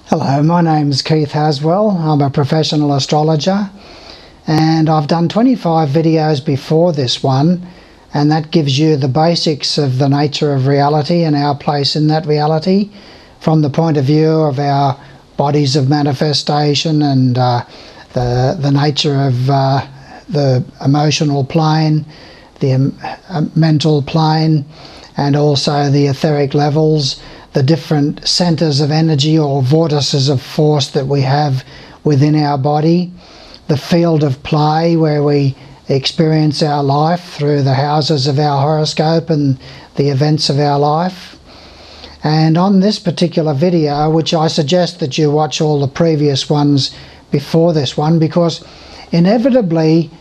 Hello, my name's Keith Haswell. I'm a professional astrologer and I've done 25 videos before this one, and that gives you the basics of the nature of reality and our place in that reality from the point of view of our bodies of manifestation and the nature of the emotional plane, the mental plane, and also the etheric levels, the different centers of energy or vortices of force that we have within our body, the field of play where we experience our life through the houses of our horoscope and the events of our life. And on this particular video, which I suggest that you watch all the previous ones before this one, because inevitably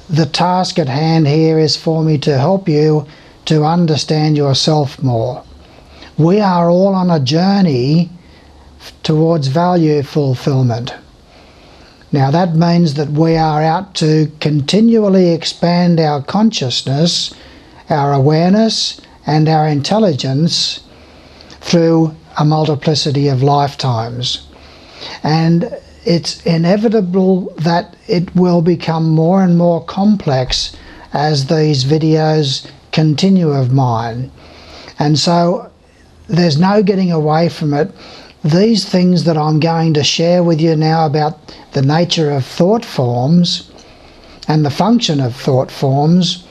the task at hand here is for me to help you to understand yourself more. We are all on a journey towards value fulfillment. Now that means that we are out to continually expand our consciousness, our awareness and our intelligence through a multiplicity of lifetimes. And it's inevitable that it will become more and more complex as these videos continue of mine. And so there's no getting away from it. These things that I'm going to share with you now about the nature of thought forms and the function of thought forms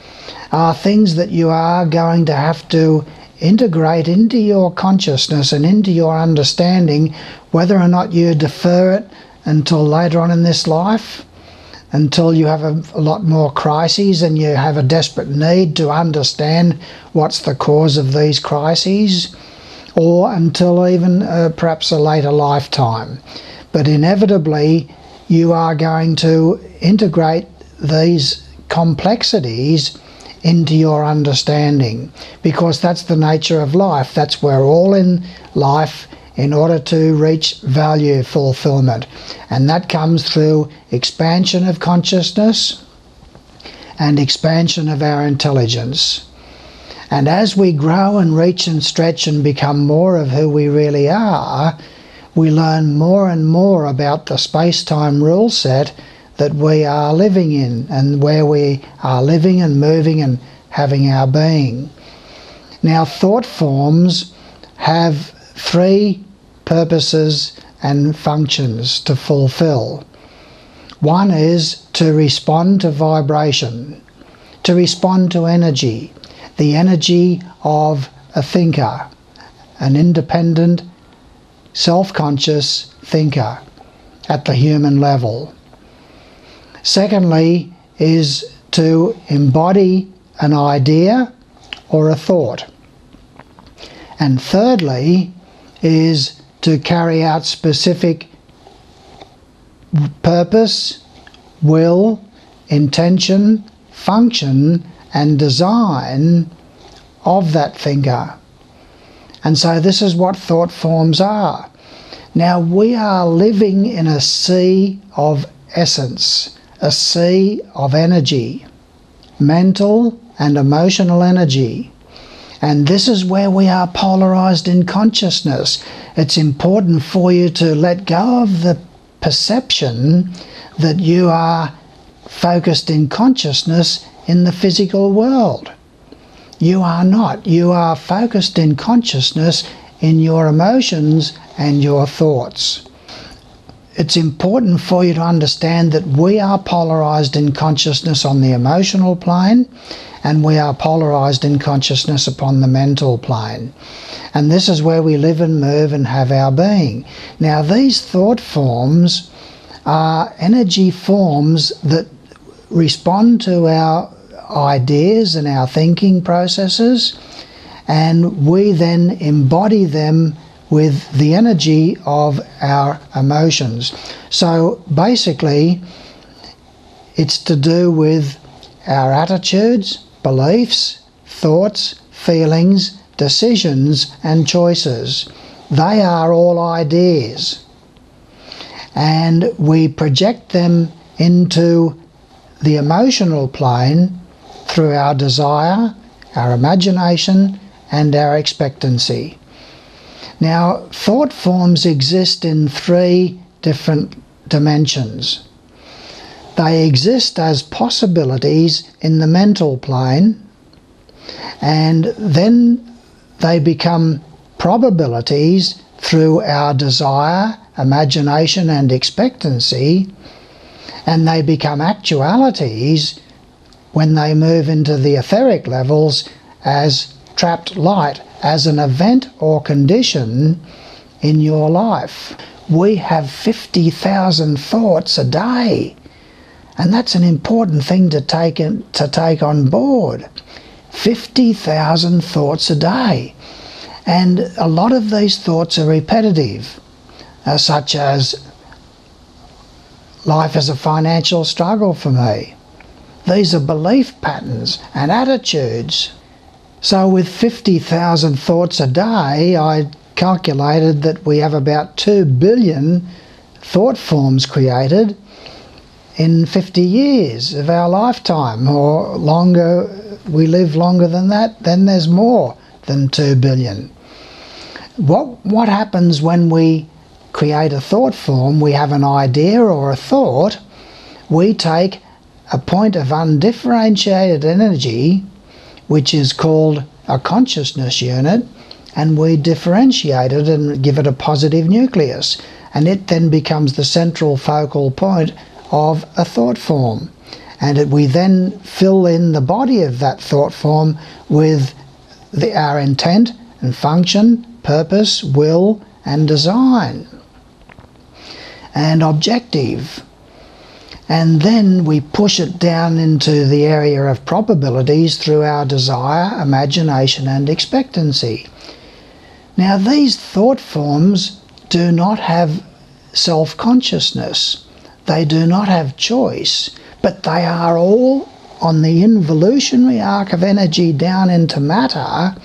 are things that you are going to have to integrate into your consciousness and into your understanding, whether or not you defer it until later on in this life, until you have a lot more crises and you have a desperate need to understand what's the cause of these crises, or until even perhaps a later lifetime. But inevitably you are going to integrate these complexities into your understanding, because that's the nature of life. That's where we're all in life in order to reach value fulfillment, and that comes through expansion of consciousness and expansion of our intelligence. And as we grow and reach and stretch and become more of who we really are, we learn more and more about the space-time rule set that we are living in and where we are living and moving and having our being. Now, thought forms have three purposes and functions to fulfill. One is to respond to vibration, to respond to energy, the energy of a thinker, an independent, self-conscious thinker at the human level. Secondly is to embody an idea or a thought. And thirdly is to carry out specific purpose, will, intention, function and design of that thinker. And so this is what thought forms are. Now we are living in a sea of essence, a sea of energy, mental and emotional energy. And this is where we are polarized in consciousness. It's important for you to let go of the perception that you are focused in consciousness in the physical world. You are not. You are focused in consciousness in your emotions and your thoughts. It's important for you to understand that we are polarized in consciousness on the emotional plane, and we are polarized in consciousness upon the mental plane. And this is where we live and move and have our being. Now, these thought forms are energy forms that respond to our ideas and our thinking processes, and we then embody them with the energy of our emotions. So basically it's to do with our attitudes, beliefs, thoughts, feelings, decisions and choices. They are all ideas, and we project them into the emotional plane through our desire, our imagination and our expectancy. Now, thought forms exist in 3 different dimensions. They exist as possibilities in the mental plane, and then they become probabilities through our desire, imagination and expectancy, and they become actualities when they move into the etheric levels as trapped light, as an event or condition in your life. We have 50,000 thoughts a day, and that's an important thing to take on board. 50,000 thoughts a day. And a lot of these thoughts are repetitive, such as, life is a financial struggle for me. These are belief patterns and attitudes. So with 50,000 thoughts a day, I calculated that we have about 2 billion thought forms created in 50 years of our lifetime, or longer. We live longer than that, then there's more than 2 billion. What happens when we create a thought form? We have an idea or a thought. We take a point of undifferentiated energy, which is called a consciousness unit, and we differentiate it and give it a positive nucleus, and it then becomes the central focal point of a thought form. And we then fill in the body of that thought form with our intent and function, purpose, will and design and objective. And then we push it down into the area of probabilities through our desire, imagination and expectancy. Now, these thought forms do not have self-consciousness. They do not have choice, but they are all on the involutionary arc of energy down into matter,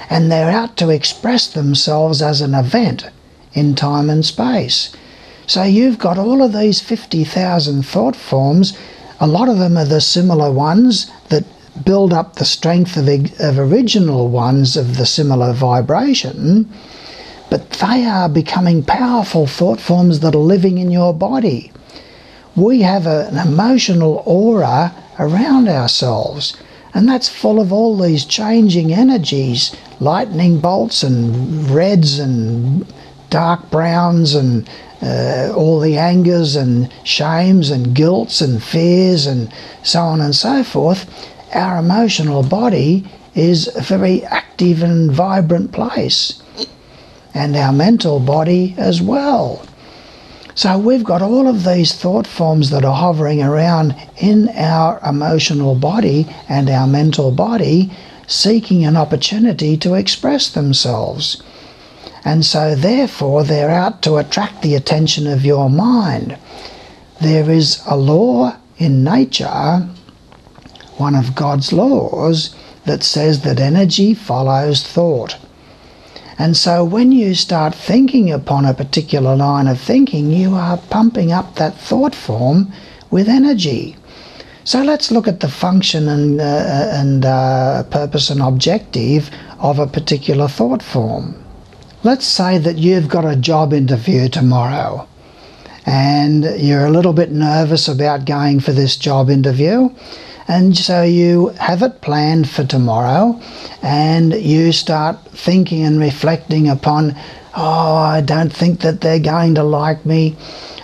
and they're out to express themselves as an event in time and space. So you've got all of these 50,000 thought forms. A lot of them are the similar ones that build up the strength of original ones of the similar vibration, but they are becoming powerful thought forms that are living in your body. We have an emotional aura around ourselves, and that's full of all these changing energies, lightning bolts and reds and dark browns and all the angers and shames and guilts and fears and so on and so forth. Our emotional body is a very active and vibrant place, and our mental body as well. So we've got all of these thought forms that are hovering around in our emotional body and our mental body, seeking an opportunity to express themselves. And so therefore they're out to attract the attention of your mind. There is a law in nature, one of God's laws, that says that energy follows thought. And so when you start thinking upon a particular line of thinking, you are pumping up that thought form with energy. So let's look at the function and purpose and objective of a particular thought form. Let's say that you've got a job interview tomorrow, and you're a little bit nervous about going for this job interview. And so you have it planned for tomorrow, and you start thinking and reflecting upon, oh, I don't think that they're going to like me.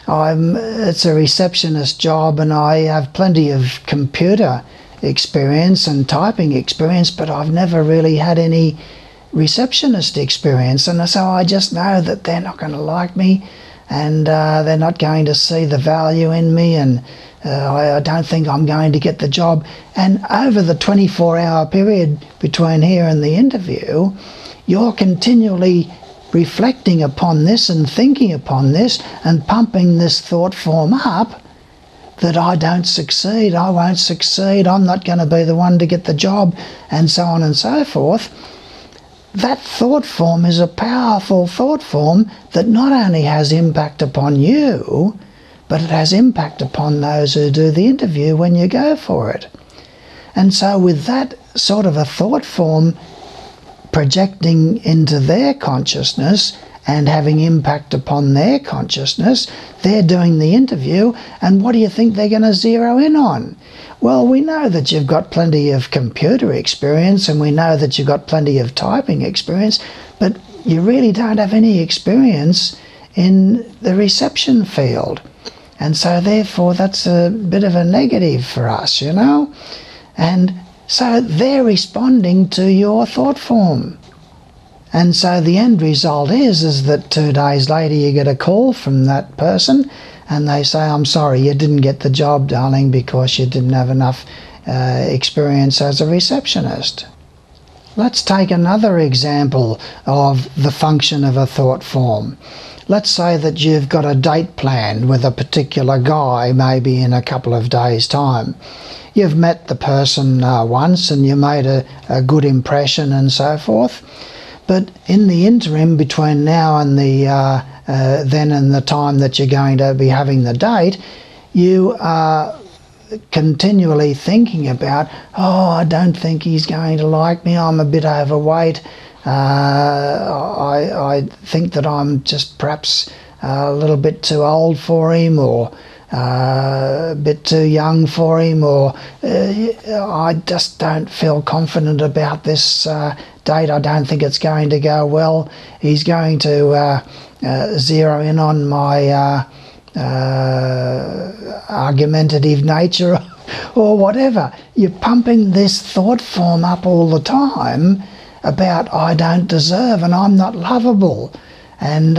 It's a receptionist job, and I have plenty of computer experience and typing experience, but I've never really had any receptionist experience. And so I just know that they're not going to like me, and they're not going to see the value in me, and I don't think I'm going to get the job. And over the 24-hour period between here and the interview, you're continually reflecting upon this and thinking upon this and pumping this thought form up that I don't succeed, I won't succeed, I'm not going to be the one to get the job, and so on and so forth. That thought form is a powerful thought form that not only has impact upon you, but it has impact upon those who do the interview when you go for it. And so with that sort of a thought form projecting into their consciousness and having impact upon their consciousness. They're doing the interview, and what do you think they're going to zero in on? Well, we know that you've got plenty of computer experience, and we know that you've got plenty of typing experience, but you really don't have any experience in the reception field. And so therefore that's a bit of a negative for us, you know. And so they're responding to your thought form. And so the end result is that 2 days later you get a call from that person and they say, I'm sorry, you didn't get the job, darling, because you didn't have enough experience as a receptionist. Let's take another example of the function of a thought form. Let's say that you've got a date planned with a particular guy, maybe in a couple of days' time. You've met the person once and you made a good impression and so forth. But in the interim between now and then and the time that you're going to be having the date, you are continually thinking about, oh, I don't think he's going to like me, I'm a bit overweight, I think that I'm just perhaps a little bit too old for him, or a bit too young for him, or I just don't feel confident about this date, I don't think it's going to go well, he's going to zero in on my argumentative nature or whatever. You're pumping this thought form up all the time about I don't deserve and I'm not lovable and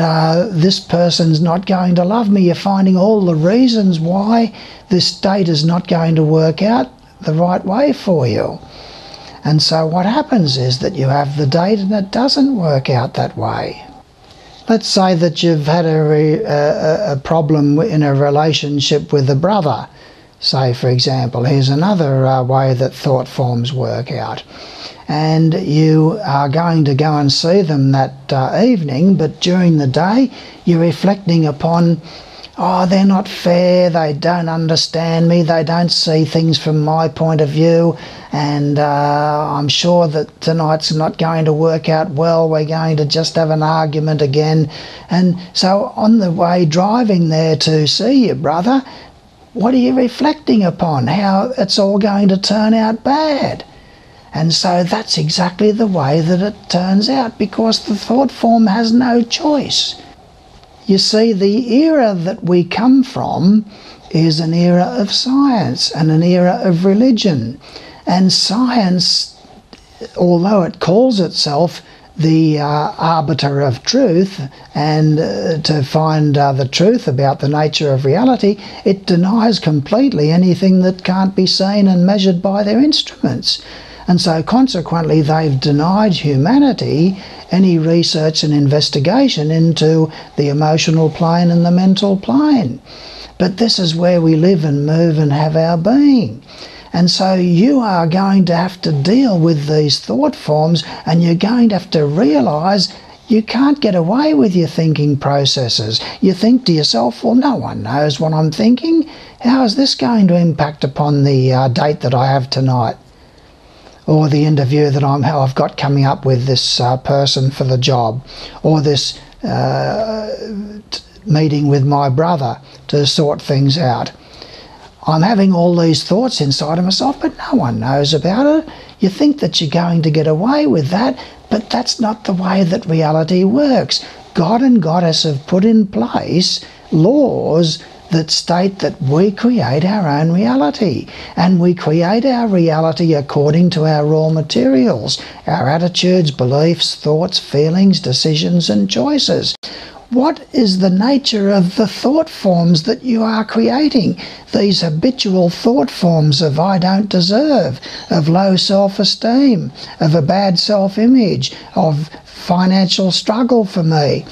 this person's not going to love me. You're finding all the reasons why this date is not going to work out the right way for you. And so what happens is that you have the date and it doesn't work out that way. Let's say that you've had a problem in a relationship with a brother. Say, for example, here's another way that thought forms work out. And you are going to go and see them that evening, but during the day you're reflecting upon, oh, they're not fair, they don't understand me, they don't see things from my point of view, and I'm sure that tonight's not going to work out well, we're going to just have an argument again. And so on the way driving there to see your brother, what are you reflecting upon? How it's all going to turn out bad. And so that's exactly the way that it turns out, because the thought form has no choice. You see, the era that we come from is an era of science and an era of religion. And science, although it calls itself the arbiter of truth and to find the truth about the nature of reality, it denies completely anything that can't be seen and measured by their instruments. And so consequently they've denied humanity any research and investigation into the emotional plane and the mental plane. But this is where we live and move and have our being. And so you are going to have to deal with these thought forms, and you're going to have to realise you can't get away with your thinking processes. You think to yourself, well, no one knows what I'm thinking. How is this going to impact upon the date that I have tonight? Or the interview that I've got coming up with this person for the job, or this meeting with my brother to sort things out. I'm having all these thoughts inside of myself, but no one knows about it. You think that you're going to get away with that, but that's not the way that reality works. God and Goddess have put in place laws that state that we create our own reality, and we create our reality according to our raw materials, our attitudes, beliefs, thoughts, feelings, decisions and choices. What is the nature of the thought forms that you are creating? These habitual thought forms of I don't deserve, of low self-esteem, of a bad self-image, of financial struggle for me.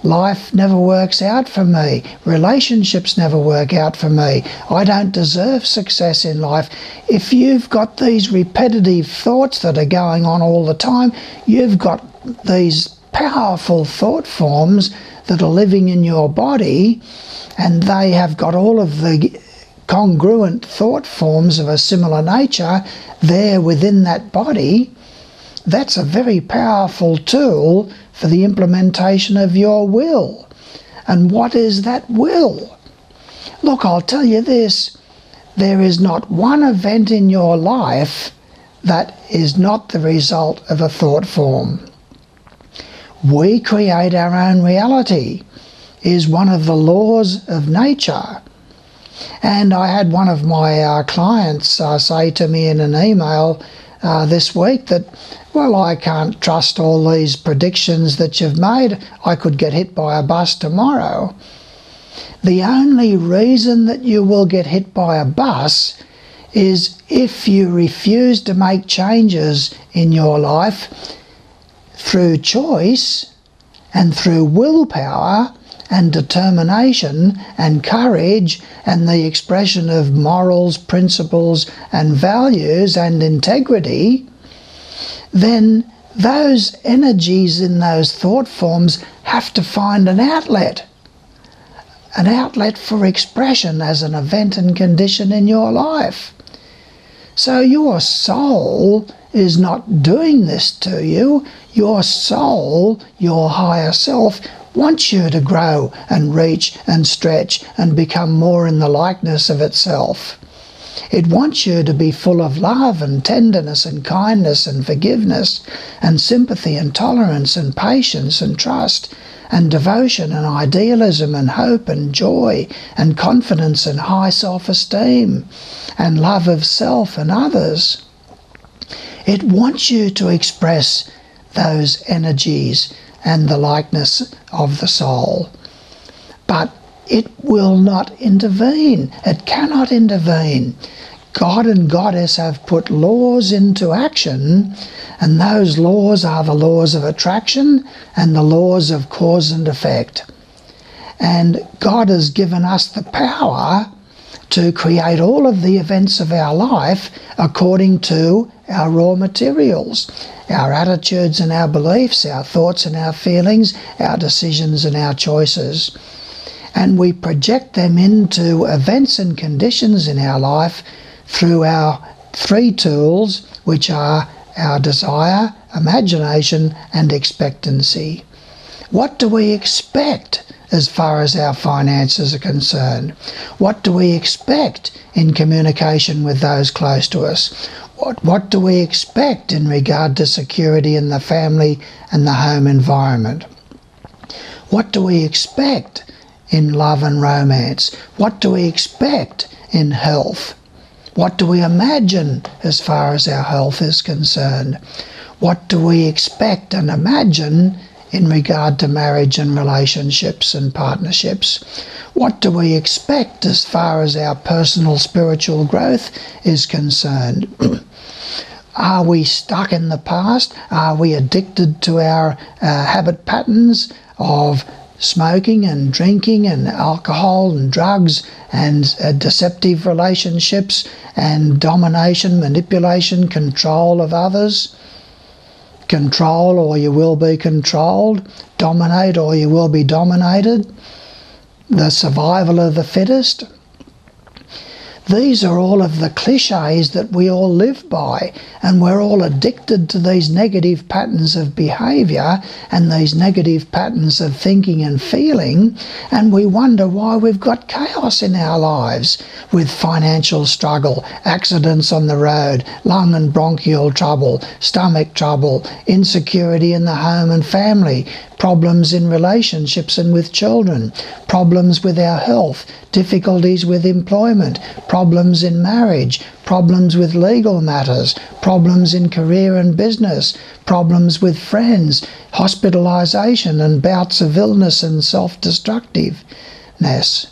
Life never works out for me. Relationships never work out for me. I don't deserve success in life. If you've got these repetitive thoughts that are going on all the time, you've got these powerful thought forms that are living in your body, and they have got all of the congruent thought forms of a similar nature there within that body. that's a very powerful tool for the implementation of your will. And what is that will? Look, I'll tell you this, there is not one event in your life that is not the result of a thought form. We create our own reality is one of the laws of nature. And I had one of my clients say to me in an email this week that, well, I can't trust all these predictions that you've made. I could get hit by a bus tomorrow. The only reason that you will get hit by a bus is if you refuse to make changes in your life through choice and through willpower and determination and courage and the expression of morals, principles and values and integrity, then those energies in those thought forms have to find an outlet for expression as an event and condition in your life. So your soul is not doing this to you. Your soul, your higher self, wants you to grow and reach and stretch and become more in the likeness of itself. It wants you to be full of love and tenderness and kindness and forgiveness and sympathy and tolerance and patience and trust and devotion and idealism and hope and joy and confidence and high self-esteem and love of self and others. It wants you to express those energies and the likeness of the soul. But it will not intervene. It cannot intervene. God and Goddess have put laws into action, and those laws are the laws of attraction and the laws of cause and effect. And God has given us the power to create all of the events of our life according to our raw materials, our attitudes and our beliefs, our thoughts and our feelings, our decisions and our choices. And we project them into events and conditions in our life through our three tools, which are our desire, imagination and expectancy. What do we expect as far as our finances are concerned? What do we expect in communication with those close to us? What do we expect in regard to security in the family and the home environment? What do we expect in love and romance? What do we expect in health? What do we imagine as far as our health is concerned? What do we expect and imagine in regard to marriage and relationships and partnerships? What do we expect as far as our personal spiritual growth is concerned? Are we stuck in the past? Are we addicted to our habit patterns of smoking and drinking and alcohol and drugs and deceptive relationships and domination, manipulation, control of others? Control or you will be controlled. Dominate or you will be dominated. The survival of the fittest. These are all of the cliches that we all live by, and we're all addicted to these negative patterns of behaviour and these negative patterns of thinking and feeling, and we wonder why we've got chaos in our lives with financial struggle, accidents on the road, lung and bronchial trouble, stomach trouble, insecurity in the home and family, problems in relationships and with children, problems with our health, difficulties with employment, problems in marriage, problems with legal matters, problems in career and business, problems with friends, hospitalisation and bouts of illness and self-destructiveness.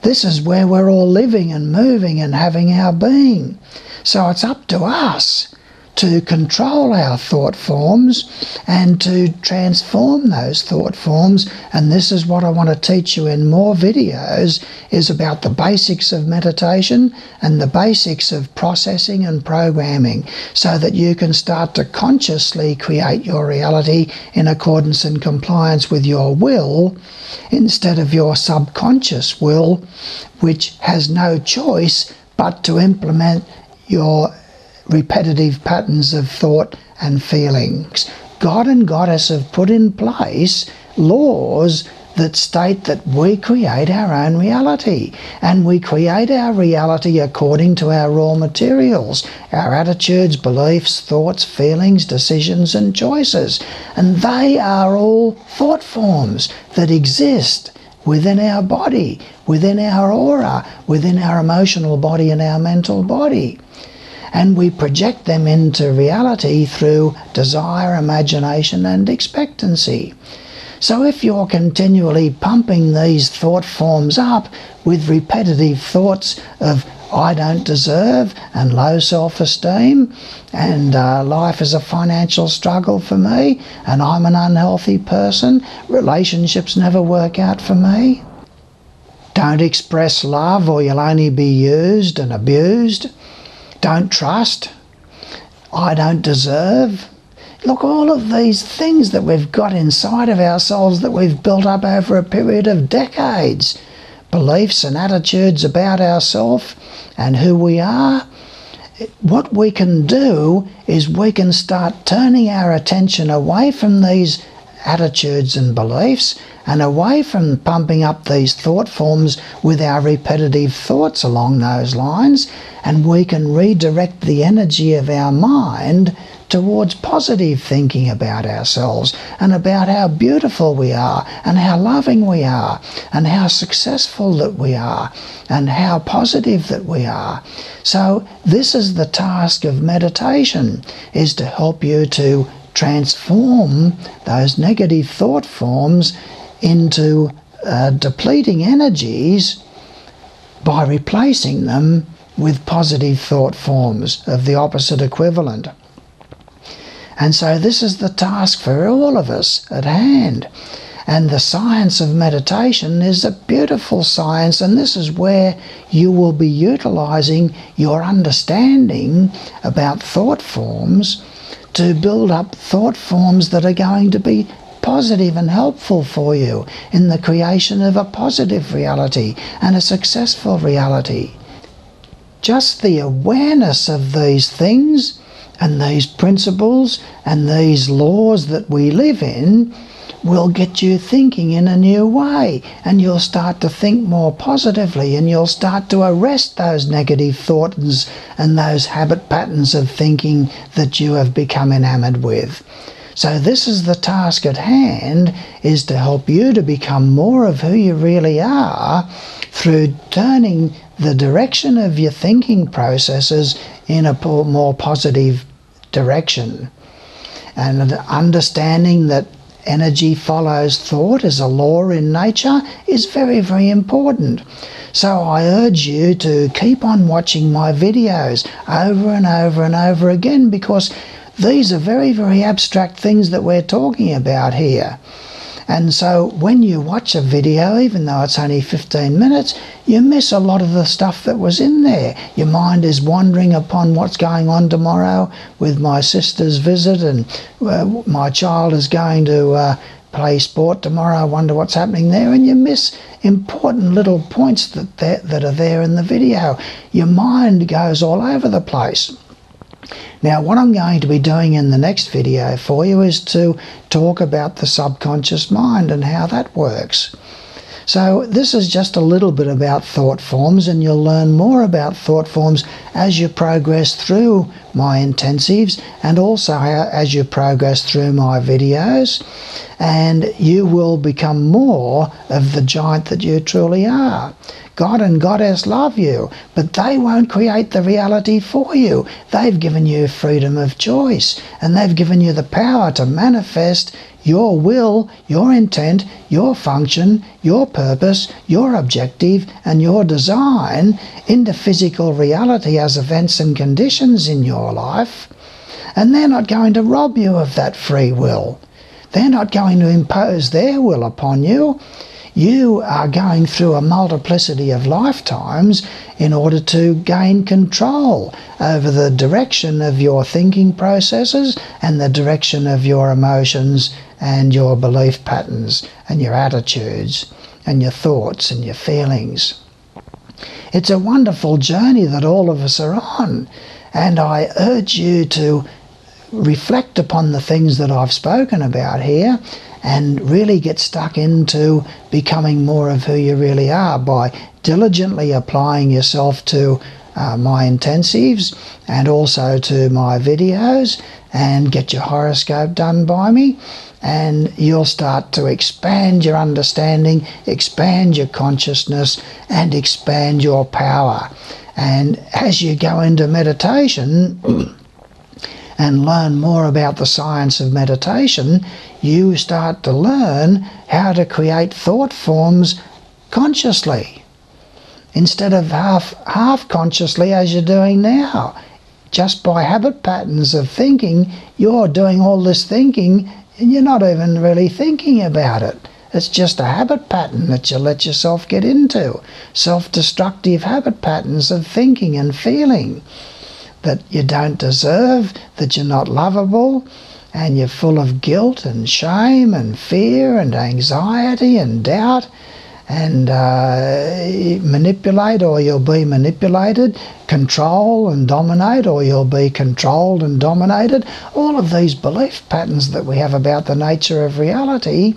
This is where we're all living and moving and having our being. So it's up to us to control our thought forms and to transform those thought forms. And this is what I want to teach you in more videos, is about the basics of meditation and the basics of processing and programming, so that you can start to consciously create your reality in accordance and compliance with your will, instead of your subconscious will, which has no choice but to implement your repetitive patterns of thought and feelings. God and Goddess have put in place laws that state that we create our own reality, and we create our reality according to our raw materials, our attitudes, beliefs, thoughts, feelings, decisions and choices. And they are all thought forms that exist within our body, within our aura, within our emotional body and our mental body. And we project them into reality through desire, imagination and expectancy. So if you're continually pumping these thought forms up with repetitive thoughts of I don't deserve and low self-esteem and life is a financial struggle for me and I'm an unhealthy person, relationships never work out for me, don't express love or you'll only be used and abused, don't trust, I don't deserve. Look, all of these things that we've got inside of ourselves that we've built up over a period of decades, beliefs and attitudes about ourselves and who we are, what we can do is we can start turning our attention away from these attitudes and beliefs and away from pumping up these thought forms with our repetitive thoughts along those lines, and we can redirect the energy of our mind towards positive thinking about ourselves and about how beautiful we are and how loving we are and how successful that we are and how positive that we are. So this is the task of meditation, is to help you to transform those negative thought forms into depleting energies by replacing them with positive thought forms of the opposite equivalent. And so this is the task for all of us at hand. And the science of meditation is a beautiful science, and this is where you will be utilizing your understanding about thought forms to build up thought forms that are going to be positive and helpful for you in the creation of a positive reality and a successful reality. Just the awareness of these things and these principles and these laws that we live in will get you thinking in a new way, and you'll start to think more positively, and you'll start to arrest those negative thoughts and those habit patterns of thinking that you have become enamored with. So this is the task at hand, is to help you to become more of who you really are through turning the direction of your thinking processes in a more positive direction. And understanding that energy follows thought as a law in nature is very, very important. So I urge you to keep on watching my videos over and over and over again, because these are very, very abstract things that we're talking about here. And so when you watch a video, even though it's only 15 minutes, you miss a lot of the stuff that was in there. Your mind is wandering upon what's going on tomorrow with my sister's visit, and my child is going to play sport tomorrow. I wonder what's happening there, and you miss important little points that are there in the video. Your mind goes all over the place. Now, what I'm going to be doing in the next video for you is to talk about the subconscious mind and how that works. So this is just a little bit about thought forms, and you'll learn more about thought forms as you progress through my intensives and also as you progress through my videos, and you will become more of the giant that you truly are. God and Goddess love you, but they won't create the reality for you. They've given you freedom of choice, and they've given you the power to manifest your will, your intent, your function, your purpose, your objective, and your design into physical reality as events and conditions in your life. And they're not going to rob you of that free will. They're not going to impose their will upon you. You are going through a multiplicity of lifetimes in order to gain control over the direction of your thinking processes and the direction of your emotions and your belief patterns and your attitudes and your thoughts and your feelings. It's a wonderful journey that all of us are on, And I urge you to reflect upon the things that I've spoken about here and really get stuck into becoming more of who you really are by diligently applying yourself to my intensives and also to my videos, and get your horoscope done by me, and you'll start to expand your understanding, expand your consciousness, and expand your power. And as you go into meditation and learn more about the science of meditation, you start to learn how to create thought forms consciously instead of half consciously as you're doing now. Just by habit patterns of thinking, you're doing all this thinking and you're not even really thinking about it. It's just a habit pattern that you let yourself get into. Self-destructive habit patterns of thinking and feeling that you don't deserve, that you're not lovable, and you're full of guilt and shame and fear and anxiety and doubt, and manipulate or you'll be manipulated, control and dominate or you'll be controlled and dominated. All of these belief patterns that we have about the nature of reality,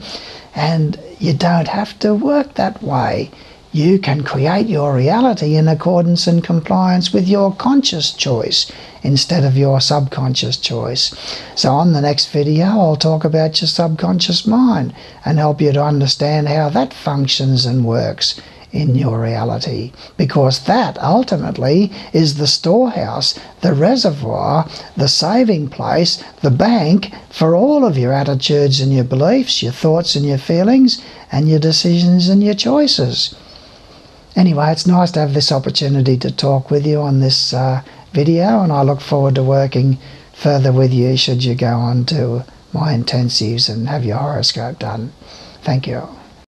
and you don't have to work that way. You can create your reality in accordance and compliance with your conscious choice instead of your subconscious choice. So on the next video, I'll talk about your subconscious mind and help you to understand how that functions and works in your reality, because that ultimately is the storehouse, the reservoir, the saving place, the bank for all of your attitudes and your beliefs, your thoughts and your feelings, and your decisions and your choices. Anyway, it's nice to have this opportunity to talk with you on this video, and I look forward to working further with you should you go on to my intensives and have your horoscope done. Thank you.